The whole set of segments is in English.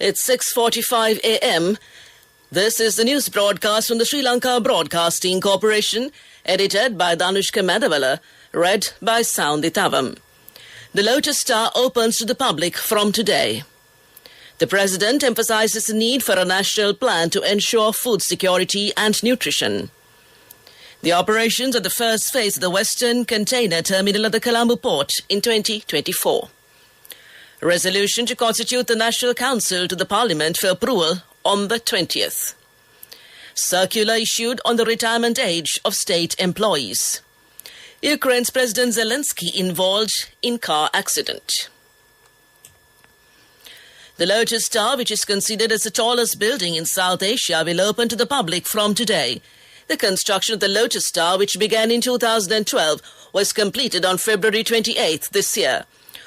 It's 6:45 a.m. This is the news broadcast from the Sri Lanka Broadcasting Corporation, edited by Danushka Madhavala, read by Sounditavam. The Lotus Star opens to the public from today. The President emphasizes the need for a national plan to ensure food security and nutrition. The operations of the first phase of the Western Container Terminal at the Colombo Port in 2024. Resolution to constitute the National Council to the Parliament for approval on the 20th. Circular issued on the retirement age of state employees. Ukraine's President Zelensky involved in car accident. The Lotus Star, which is considered as the tallest building in South Asia, will open to the public from today. The construction of the Lotus Star, which began in 2012, was completed on February 28th this year.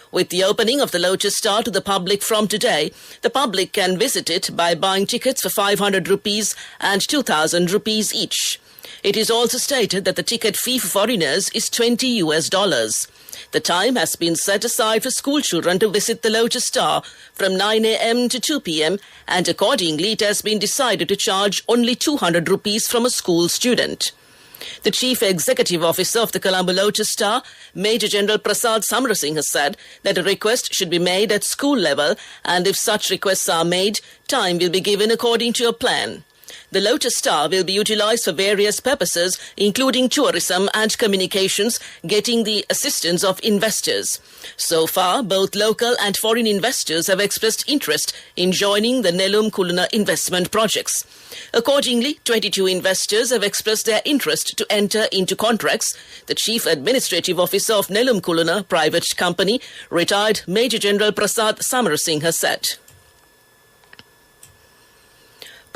With the opening of the Lotus Star to the public from today, the public can visit it by buying tickets for 500 rupees and 2,000 rupees each. It is also stated that the ticket fee for foreigners is $20. The time has been set aside for school children to visit the Lotus Star from 9 a.m. to 2 p.m. and accordingly it has been decided to charge only 200 rupees from a school student. The Chief Executive Officer of the Colombo Lotus Star, Major General Prasad Samarasinghe, has said that a request should be made at school level and if such requests are made, time will be given according to a plan. The Lotus Star will be utilized for various purposes, including tourism and communications, getting the assistance of investors. So far, both local and foreign investors have expressed interest in joining the Nelum Kuluna investment projects. Accordingly, 22 investors have expressed their interest to enter into contracts. The Chief Administrative Officer of Nelum Kuluna Private Company, retired Major General Prasad Samarasinghe, has said.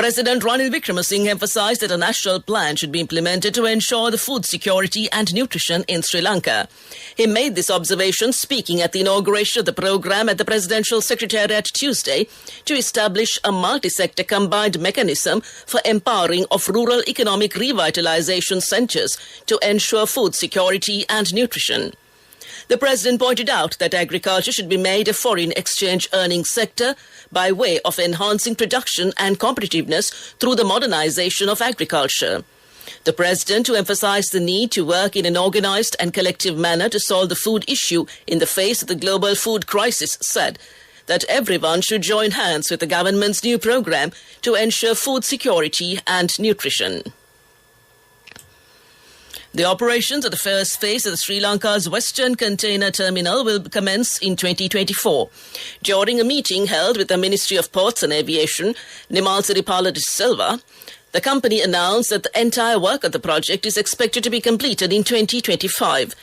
President Ranil Wickremesinghe emphasized that a national plan should be implemented to ensure the food security and nutrition in Sri Lanka. He made this observation speaking at the inauguration of the program at the Presidential Secretariat Tuesday to establish a multi-sector combined mechanism for empowering of rural economic revitalization centers to ensure food security and nutrition. The President pointed out that agriculture should be made a foreign exchange earning sector by way of enhancing production and competitiveness through the modernization of agriculture. The President, who emphasized the need to work in an organized and collective manner to solve the food issue in the face of the global food crisis, said that everyone should join hands with the government's new program to ensure food security and nutrition. The operations of the first phase of the Sri Lanka's Western Container Terminal will commence in 2024. During a meeting held with the Ministry of Ports and Aviation, Nimal Siripala de Silva, the company announced that the entire work of the project is expected to be completed in 2025.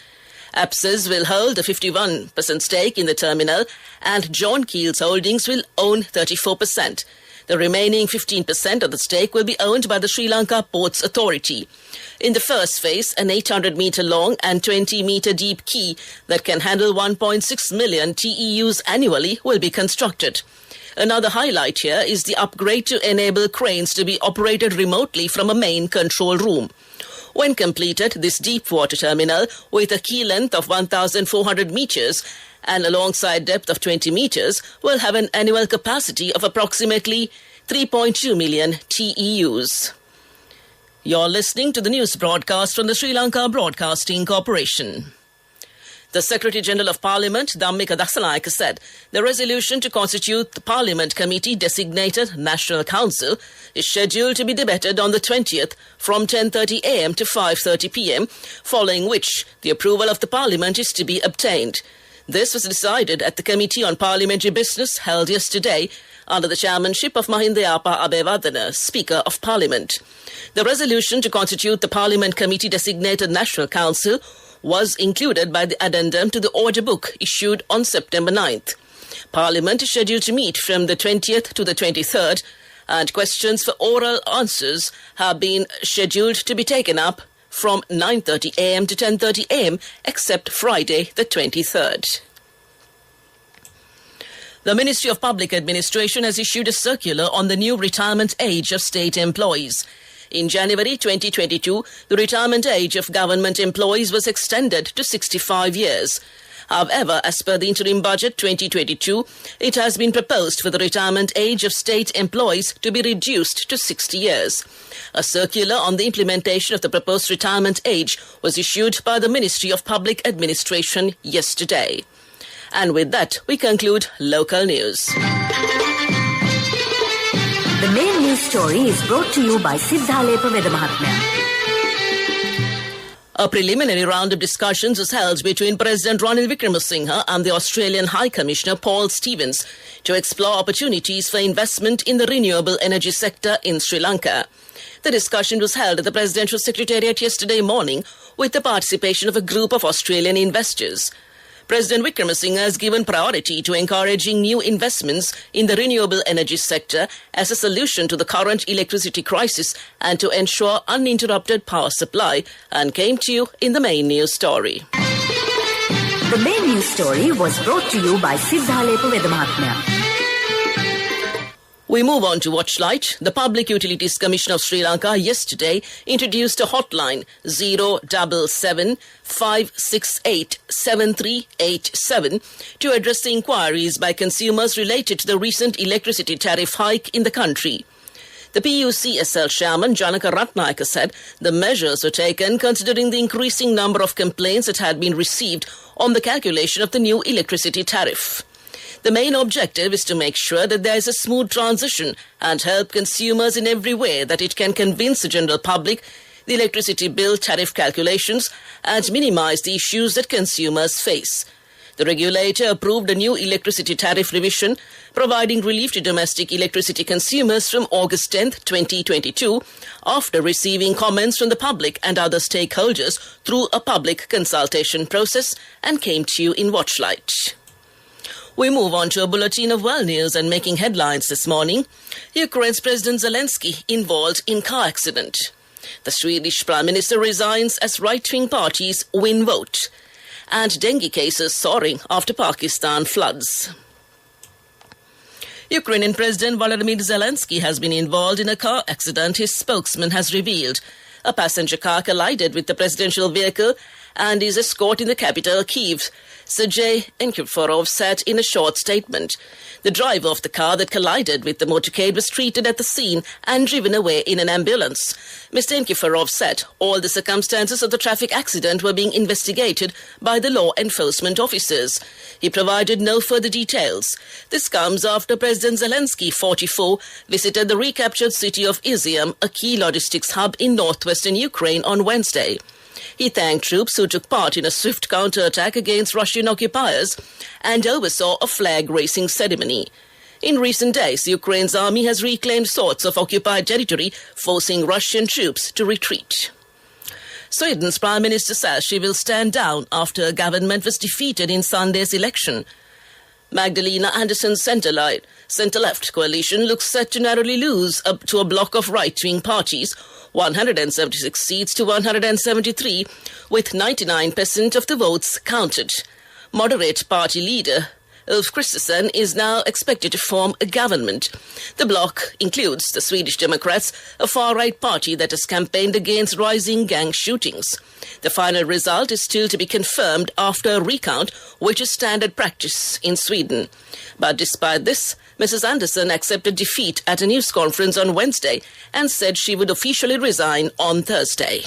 APSES will hold a 51% stake in the terminal and John Keel's Holdings will own 34%. The remaining 15% of the stake will be owned by the Sri Lanka Ports Authority. In the first phase, an 800-meter long and 20-meter deep quay that can handle 1.6 million TEUs annually will be constructed. Another highlight here is the upgrade to enable cranes to be operated remotely from a main control room. When completed, this deep water terminal, with a quay length of 1,400 meters and alongside depth of 20 meters, will have an annual capacity of approximately 3.2 million TEUs. You're listening to the news broadcast from the Sri Lanka Broadcasting Corporation. The Secretary-General of Parliament, Dhammika Dasanayake, said the resolution to constitute the Parliament Committee designated National Council is scheduled to be debated on the 20th from 10:30 a.m. to 5:30 p.m., following which the approval of the Parliament is to be obtained. This was decided at the Committee on Parliamentary Business held yesterday under the chairmanship of Mahindayapa Abeyewardene, Speaker of Parliament. The resolution to constitute the Parliament Committee designated National Council was included by the addendum to the order book issued on September 9th. Parliament is scheduled to meet from the 20th to the 23rd, and questions for oral answers have been scheduled to be taken up from 9:30 a.m. to 10:30 a.m. except Friday the 23rd. The Ministry of Public Administration has issued a circular on the new retirement age of state employees. In January 2022, the retirement age of government employees was extended to 65 years. However, as per the interim budget 2022, it has been proposed for the retirement age of state employees to be reduced to 60 years. A circular on the implementation of the proposed retirement age was issued by the Ministry of Public Administration yesterday. And with that, we conclude local news. The main news story is brought to you by Siddhalepa Vedamahatmya. A preliminary round of discussions was held between President Ranil Wickremesinghe and the Australian High Commissioner Paul Stevens to explore opportunities for investment in the renewable energy sector in Sri Lanka. The discussion was held at the Presidential Secretariat yesterday morning with the participation of a group of Australian investors. President Wickremesinghe has given priority to encouraging new investments in the renewable energy sector as a solution to the current electricity crisis and to ensure uninterrupted power supply, and came to you in the main news story. The main news story was brought to you by Siddhalepa Vedamahatmya. We move on to Watchlight. The Public Utilities Commission of Sri Lanka yesterday introduced a hotline 077 568 7387 to address the inquiries by consumers related to the recent electricity tariff hike in the country. The PUCSL chairman Janaka Ratnayaka said the measures were taken considering the increasing number of complaints that had been received on the calculation of the new electricity tariff. The main objective is to make sure that there is a smooth transition and help consumers in every way that it can convince the general public the electricity bill tariff calculations and minimize the issues that consumers face. The regulator approved a new electricity tariff revision providing relief to domestic electricity consumers from August 10, 2022, after receiving comments from the public and other stakeholders through a public consultation process, and came to you in Watchlight. We move on to a bulletin of world news and making headlines this morning. Ukraine's President Zelensky involved in car accident. The Swedish Prime Minister resigns as right-wing parties win vote. And dengue cases soaring after Pakistan floods. Ukrainian President Volodymyr Zelensky has been involved in a car accident, his spokesman has revealed. A passenger car collided with the presidential vehicle and is escorted in the capital, Kyiv. Sergei Enkiforov said in a short statement. The driver of the car that collided with the motorcade was treated at the scene and driven away in an ambulance. Mr. Enkiforov said all the circumstances of the traffic accident were being investigated by the law enforcement officers. He provided no further details. This comes after President Zelensky, 44, visited the recaptured city of Izium, a key logistics hub in northwestern Ukraine, on Wednesday. He thanked troops who took part in a swift counterattack against Russian occupiers and oversaw a flag-raising ceremony. In recent days, Ukraine's army has reclaimed sorts of occupied territory, forcing Russian troops to retreat. Sweden's Prime Minister says she will stand down after her government was defeated in Sunday's election. Magdalena Andersson's centre-left coalition looks set to narrowly lose up to a bloc of right-wing parties, 176 seats to 173, with 99% of the votes counted. Moderate party leader Ulf Kristersson is now expected to form a government. The bloc includes the Swedish Democrats, a far-right party that has campaigned against rising gang shootings. The final result is still to be confirmed after a recount, which is standard practice in Sweden. But despite this, Mrs. Andersson accepted defeat at a news conference on Wednesday and said she would officially resign on Thursday.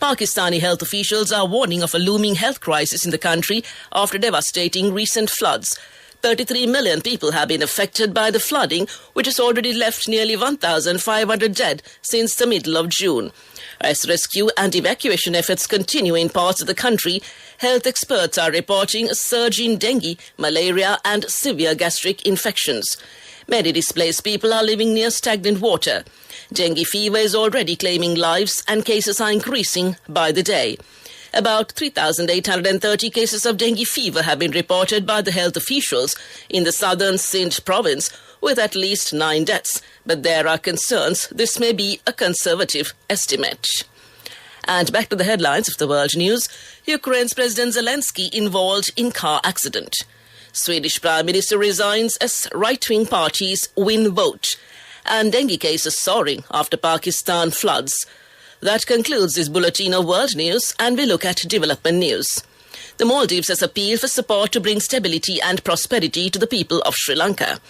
Pakistani health officials are warning of a looming health crisis in the country after devastating recent floods. 33 million people have been affected by the flooding, which has already left nearly 1,500 dead since the middle of June. As rescue and evacuation efforts continue in parts of the country, health experts are reporting a surge in dengue, malaria and severe gastric infections. Many displaced people are living near stagnant water. Dengue fever is already claiming lives and cases are increasing by the day. About 3,830 cases of dengue fever have been reported by the health officials in the southern Sindh province, with at least 9 deaths. But there are concerns this may be a conservative estimate. And back to the headlines of the world news. Ukraine's President Zelensky involved in car accident. Swedish Prime Minister resigns as right-wing parties win vote. And dengue cases soaring after Pakistan floods. That concludes this bulletin of world news, and we look at development news. The Maldives has appealed for support to bring stability and prosperity to the people of Sri Lanka.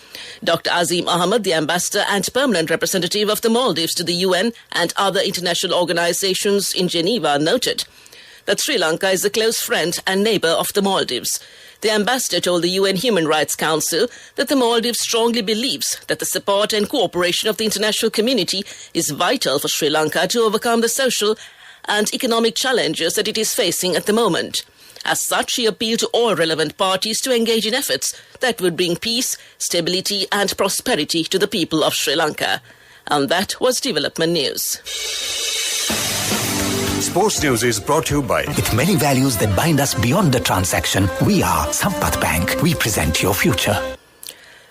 Dr. Azim Ahmad, the ambassador and permanent representative of the Maldives to the UN and other international organizations in Geneva, noted that Sri Lanka is a close friend and neighbor of the Maldives. The ambassador told the UN Human Rights Council that the Maldives strongly believes that the support and cooperation of the international community is vital for Sri Lanka to overcome the social and economic challenges that it is facing at the moment. As such, he appealed to all relevant parties to engage in efforts that would bring peace, stability and prosperity to the people of Sri Lanka. And that was Development News. Sports News is brought to you by... With many values that bind us beyond the transaction, we are Sampath Bank. We present your future.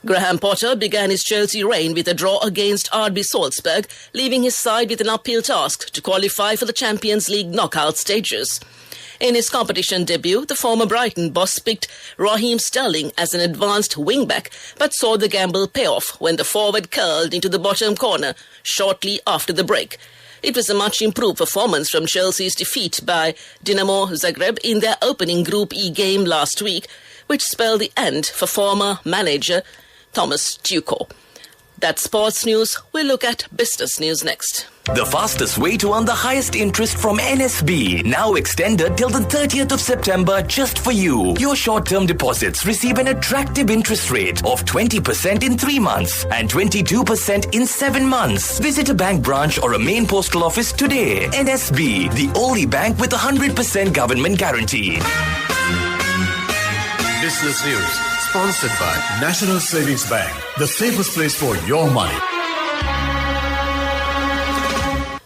Graham Potter began his Chelsea reign with a draw against RB Salzburg, leaving his side with an uphill task to qualify for the Champions League knockout stages. In his competition debut, the former Brighton boss picked Raheem Sterling as an advanced wing-back, but saw the gamble pay off when the forward curled into the bottom corner shortly after the break. It was a much improved performance from Chelsea's defeat by Dinamo Zagreb in their opening Group E game last week, which spelled the end for former manager Thomas Tuchel. That's sports news. We'll look at business news next. The fastest way to earn the highest interest from NSB, now extended till the 30th of September just for you. Your short-term deposits receive an attractive interest rate of 20% in 3 months and 22% in 7 months. Visit a bank branch or a main postal office today. NSB, the only bank with 100% government guarantee. Business News, sponsored by National Savings Bank, the safest place for your money.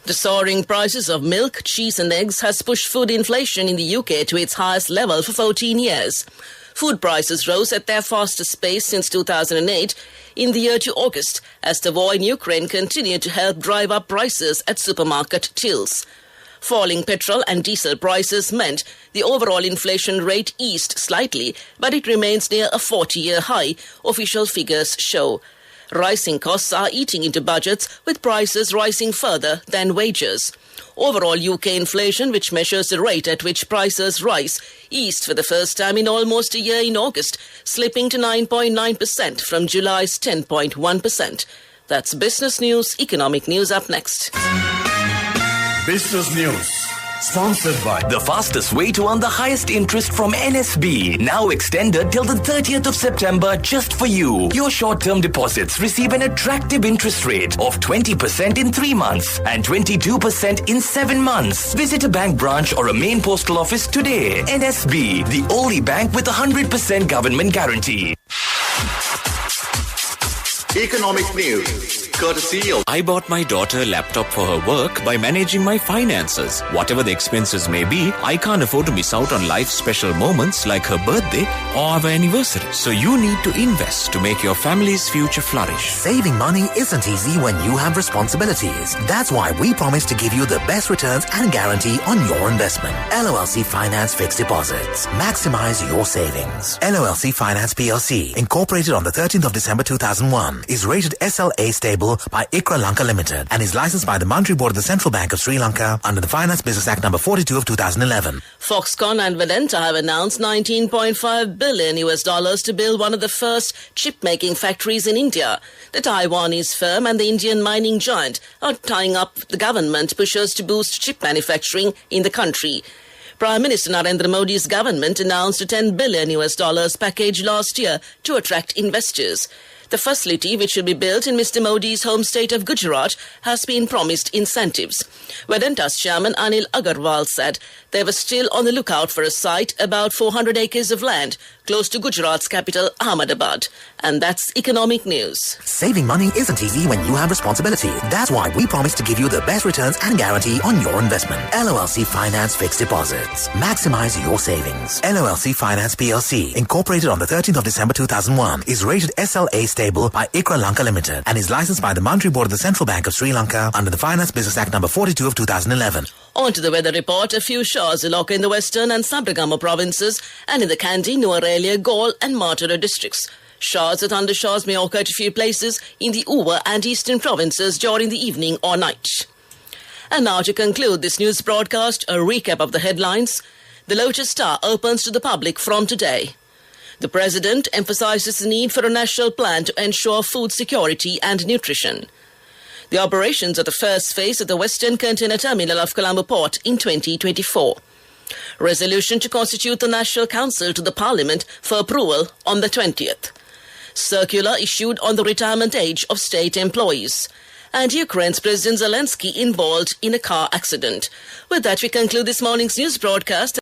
The soaring prices of milk, cheese and eggs has pushed food inflation in the UK to its highest level for 14 years. Food prices rose at their fastest pace since 2008 in the year to August, as the war in Ukraine continued to help drive up prices at supermarket tills. Falling petrol and diesel prices meant the overall inflation rate eased slightly, but it remains near a 40-year high, official figures show. Rising costs are eating into budgets, with prices rising further than wages. Overall UK inflation, which measures the rate at which prices rise, eased for the first time in almost a year in August, slipping to 9.9% from July's 10.1%. That's business news. Economic news up next. Business News, sponsored by... The fastest way to earn the highest interest from NSB, now extended till the 30th of September just for you. Your short-term deposits receive an attractive interest rate of 20% in 3 months and 22% in 7 months. Visit a bank branch or a main postal office today. NSB, the only bank with 100% government guarantee. Economic News, courtesy of... I bought my daughter a laptop for her work by managing my finances. Whatever the expenses may be, I can't afford to miss out on life's special moments like her birthday or our anniversary. So you need to invest to make your family's future flourish. Saving money isn't easy when you have responsibilities. That's why we promise to give you the best returns and guarantee on your investment. LOLC Finance Fixed Deposits. Maximize your savings. LOLC Finance PLC, incorporated on the 13th of December 2001, is rated SLA stable by ICRA Lanka Limited and is licensed by the Monetary Board of the Central Bank of Sri Lanka under the Finance Business Act number 42 of 2011. Foxconn and Vedanta have announced $19.5 billion to build one of the first chip-making factories in India. The Taiwanese firm and the Indian mining giant are tying up the government pushes to boost chip manufacturing in the country. Prime Minister Narendra Modi's government announced a $10 billion package last year to attract investors. The facility, which will be built in Mr. Modi's home state of Gujarat, has been promised incentives. Vedanta's chairman Anil Agarwal said they were still on the lookout for a site about 400 acres of land close to Gujarat's capital, Ahmedabad. And that's economic news. Saving money isn't easy when you have responsibility. That's why we promise to give you the best returns and guarantee on your investment. LOLC Finance Fixed Deposits. Maximize your savings. LOLC Finance PLC, incorporated on the 13th of December 2001, is rated SLA stable by ICRA Lanka Limited and is licensed by the Monetary Board of the Central Bank of Sri Lanka under the Finance Business Act number 42 of 2011. On to the weather report. A few showers will occur in the western and Sabragama provinces and in the Kandy, Nuwara, Gaul and Martara districts. Showers or thundershowers may occur at a few places in the Uva and eastern provinces during the evening or night. And now to conclude this news broadcast, a recap of the headlines. the Lotus Star opens to the public from today. The President emphasizes the need for a national plan to ensure food security and nutrition. The operations of the first phase of the Western Container Terminal of Colombo Port in 2024. Resolution to constitute the National Council to the Parliament for approval on the 20th. Circular issued on the retirement age of state employees. And Ukraine's President Zelensky involved in a car accident. With that, we conclude this morning's news broadcast.